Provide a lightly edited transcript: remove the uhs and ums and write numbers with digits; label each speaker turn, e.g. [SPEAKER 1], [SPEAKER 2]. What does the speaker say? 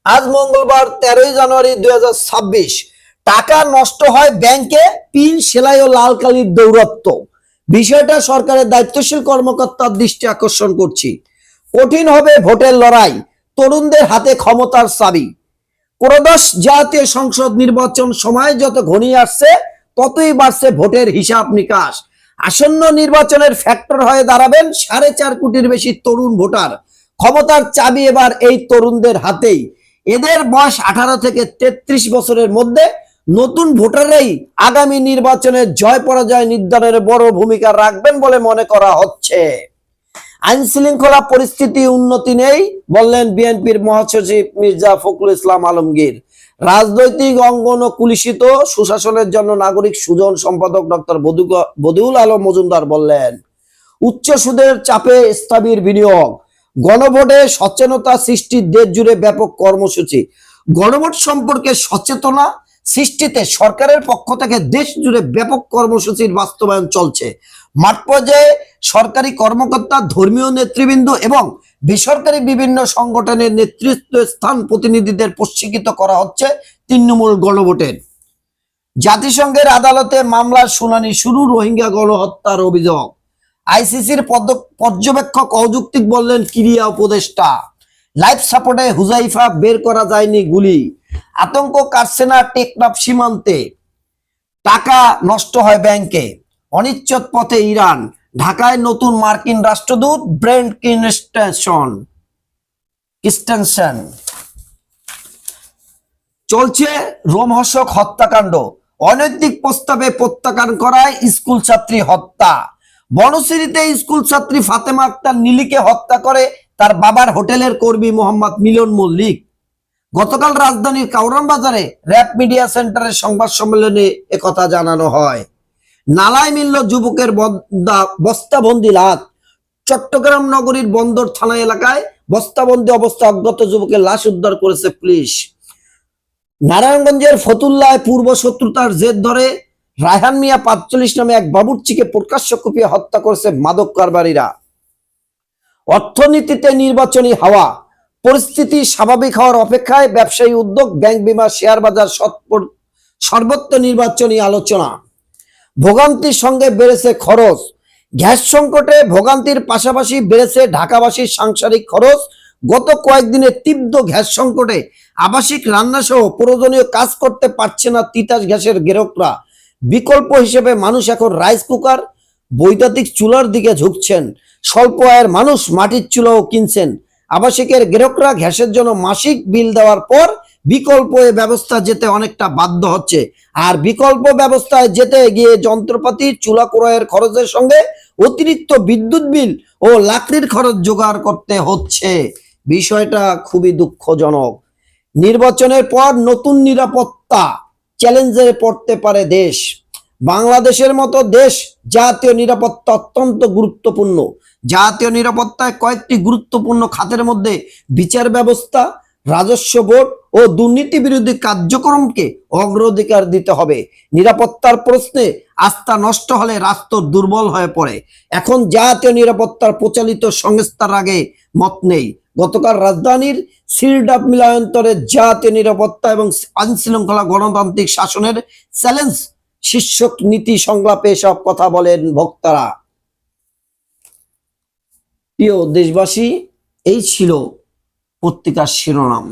[SPEAKER 1] আজ মঙ্গলবার 13 জানুয়ারি 2026। টাকা নষ্ট হয় ব্যাংকে, পিন সেলাই ও লাল কালির দৌরাত্ম্য। বিষয়টা সরকারের দায়িত্বশীল কর্মকর্তার দৃষ্টি আকর্ষণ করছি। কঠিন হবে ভোটের লড়াই, তরুণদের হাতে ক্ষমতার চাবি। ত্রয়োদশ জাতীয় সংসদ নির্বাচন সময় যত ঘনিয়ে আসছে, ততই বাড়ছে ভোটের হিসাব নিকাশ। আসন্ন নির্বাচনের ফ্যাক্টর হয়ে দাঁড়াবেন 4.5 কোটির বেশি তরুণ ভোটার। ক্ষমতার চাবি এবার এই তরুণদের হাতেই। এদের বয়স 18 থেকে 33 বছরের মধ্যে। নতুন ভোটাররাই আগামী নির্বাচনের জয় পরাজয় নির্ধারণে বড় ভূমিকা রাখবেন বলে মনে করা হচ্ছে। আইন শৃঙ্খলা পরিস্থিতি উন্নতি নেই, বললেন বিএনপির মহাসচিব মির্জা ফখরুল ইসলাম আলমগীর। রাজনৈতিক অঙ্গন কুলিশিত, সুশাসনের জন্য নাগরিক সুজন সম্পাদক ডক্টর বদিউল আলম মজুমদার বললেন। উচ্চ সুদের চাপে স্থবির বিনিয়োগ, গণভোটে সচেতনতা সৃষ্টির দেশ জুড়ে ব্যাপক কর্মসূচি। গণভোট সম্পর্কে সচেতনতা সৃষ্টিতে সরকারের পক্ষ থেকে দেশ জুড়ে ব্যাপক কর্মসূচির বাস্তবায়ন চলছে। মাঠ পর্যায়ে সরকারি কর্মকর্তা, ধর্মীয় নেতৃবৃন্দ এবং বেসরকারি বিভিন্ন সংগঠনের নেতৃত্ব স্থান প্রতিনিধিদের প্রশিক্ষিত করা হচ্ছে তৃণমূল গণভোটের। জাতিসংঘের আদালতে মামলার শুনানি শুরু, রোহিঙ্গা গণহত্যার অভিযোগ। আইসিসির পর্যবেক্ষক অযৌক্তিক, বললেন ক্রীড়া উপদেষ্টা। লাইফ সাপোর্টে হুজাইফা, বের করা যায়নি গুলি। আতঙ্ক কাটছে না টেকনাফ সীমান্তে, টাকা নষ্ট হয় ব্যাংকে। অনিশ্চিত পথে ইরান, ঢাকায় নতুন মার্কিন রাষ্ট্রদূত ব্রেন্ট ক্রিস্টেনসেন। চলছে রোমহর্ষক হত্যাকাণ্ড, অনৈতিক প্রস্তাবে প্রত্যাখ্যান করায় স্কুল ছাত্রী হত্যা। বনশ্রীতে স্কুল ছাত্রী ফাতেমা আক্তার নীলিকে হত্যা করে তার বাবার হোটেলের কর্মী মোহাম্মদ মিলন মল্লিক। গতকাল রাজধানীর কাউরান বাজারে র্যাব মিডিয়া সেন্টারের সংবাদ সম্মেলনে একথা জানানো হয়। নালায় মিলল যুবকের বস্তাবন্দি লাশ। চট্টগ্রাম নগরীর বন্দর থানা এলাকায় বস্তাবন্দি অবস্থায় অজ্ঞাত যুবকের লাশ উদ্ধার করেছে পুলিশ। নারায়ণগঞ্জের ফতুল্লায় পূর্ব শত্রুতার জের ধরে রায়হান মিয়া 45 নামে এক বাবুর্চিকে প্রকাশ্য কুপিয়ে হত্যা করেছে মাদক কারবারিরা। অর্থনীতিতে নির্বাচনী হাওয়া, পরিস্থিতি স্বাভাবিক হওয়ার অপেক্ষায়। ব্যবসায়ী উদ্যোগ, ব্যাংক, বিমা, শেয়ার বাজার সর্বত্র নির্বাচনী আলোচনা। ভোগান্তির সঙ্গে বেড়েছে খরচ। গ্যাস সংকটে ভোগান্তির পাশাপাশি বেড়েছে ঢাকাবাসীর সাংসারিক খরচ। গত কয়েকদিনের তীব্র গ্যাস সংকটে আবাসিক রান্না সহ প্রয়োজনীয় কাজ করতে পারছে না তিতাস গ্যাসের গ্রাহকরা। বিকল্প হিসেবে মানুষ এখন রাইস কুকার, বৈদ্যুতিক চুলার দিকে ঝুঁকছেন। স্বল্প আয়ের মানুষ মাটির চুলাও কিনছেন। আবাসিকের গ্রাহকরা গ্যাসের জন্য মাসিক বিল দেওয়ার পর বিকল্প ব্যবস্থা যেতে অনেকটা বাধ্য হচ্ছে। আর বিকল্প ব্যবস্থায় যেতে গিয়ে যন্ত্রপাতি, চুলা ক্রয়ের খরচের সঙ্গে অতিরিক্ত বিদ্যুৎ বিল ও লাকড়ির খরচ জোগাড় করতে হচ্ছে। বিষয়টা খুবই দুঃখজনক। নির্বাচনের পর নতুন নিরাপত্তা চ্যালেঞ্জে পড়তে পারে দেশ। বাংলাদেশের মতো দেশ জাতীয় নিরাপত্তা অত্যন্ত গুরুত্বপূর্ণ। জাতীয় নিরাপত্তায় কয়েকটি গুরুত্বপূর্ণ খাতের মধ্যে বিচার ব্যবস্থা, রাজস্ব বোর্ড ও দুর্নীতি বিরোধী কার্যক্রমকে অগ্রাধিকার দিতে হবে। নিরাপত্তার প্রশ্নে আস্থা নষ্ট হলে রাষ্ট্র দুর্বল হয়ে পড়ে। এখন জাতীয় নিরাপত্তার প্রচলিত সংস্থার আগে মত নেই। গতকাল রাজধানীর সিলডাপ মিলনায়তনে জাতীয় নিরাপত্তা এবং আইন শৃঙ্খলা গণতান্ত্রিক শাসনের চ্যালেঞ্জ শীর্ষক নীতি সংলাপে এসব কথা বলেন বক্তারা। প্রিয় দেশবাসী, এই ছিল পত্রিকার শিরোনাম।